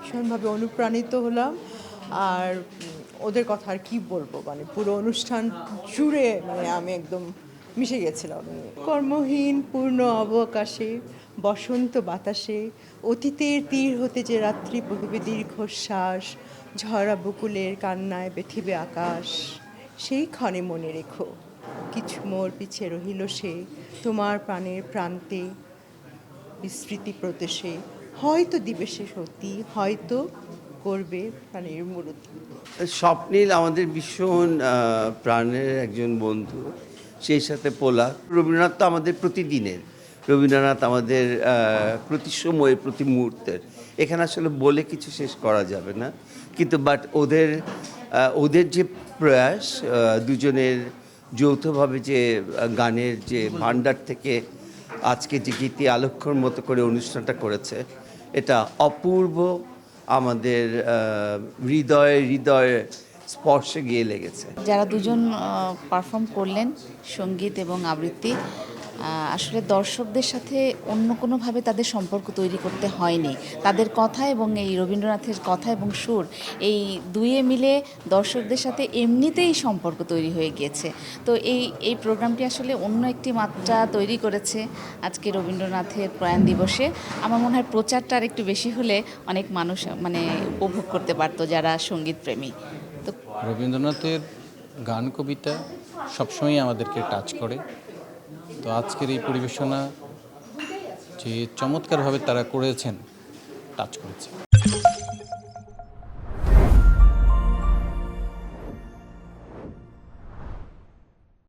ভীষণভাবে অনুপ্রাণিত হলাম। আর ওদের কথা আর কি বলবো, মানে পুরো অনুষ্ঠান জুড়ে মানে আমি একদম মিশে গেছিলাম। কর্মহীন পূর্ণ অবকাশে বসন্ত বাতাসে অতীতের তীর হতে যে রাত্রি বহিবে দীর্ঘশ্বাস, ঝরা বকুলের কান্নায় বেথিবে আকাশ, সেই ক্ষণে মনে রেখো কিছু মোর পিছে রহিল সে, তোমার প্রাণের প্রান্তে বিস্মৃতি প্রদেশে, হয়তো দিবে সে সত্যি, হয়তো করবে প্রাণের মুরতি। স্বপ্নীল আমাদের ভীষণ প্রাণের একজন বন্ধু, সেই সাথে পোলাক। রবীন্দ্রনাথ তো আমাদের প্রতিদিনের, রবীন্দ্রনাথ আমাদের প্রতি সময়ের, প্রতি মুহূর্তের। এখানে আসলে বলে কিছু শেষ করা যাবে না, কিন্তু বাট ওদের যে প্রয়াস, দুজনের যৌথভাবে যে গানের যে ভাণ্ডার থেকে আজকে যে গীতি আলক্ষ্যর মতো করে অনুষ্ঠানটা করেছে, এটা অপূর্ব, আমাদের হৃদয়ে হৃদয়ে স্পর্শে গিয়ে লেগেছে। যারা দুজন পারফর্ম করলেন সঙ্গীত এবং আবৃত্তি, আসলে দর্শকদের সাথে অন্য কোনোভাবে তাদের সম্পর্ক তৈরি করতে হয়নি। তাদের কথা এবং এই রবীন্দ্রনাথের কথা এবং সুর, এই দুয়ে মিলে দর্শকদের সাথে এমনিতেই সম্পর্ক তৈরি হয়ে গিয়েছে। তো এই প্রোগ্রামটি আসলে অন্য একটি মাত্রা তৈরি করেছে আজকে রবীন্দ্রনাথের প্রয়াণ দিবসে। আমার মনে হয় প্রচারটা আর একটু বেশি হলে অনেক মানুষ মানে উপভোগ করতে পারতো যারা সঙ্গীত প্রেমী। তো রবীন্দ্রনাথের গান কবিতা সবসময় আমাদেরকে টাচ করে। তো আজকের এই পরিবেশনা যে চমৎকারভাবে তারা করেছেন, টাচ করেছে।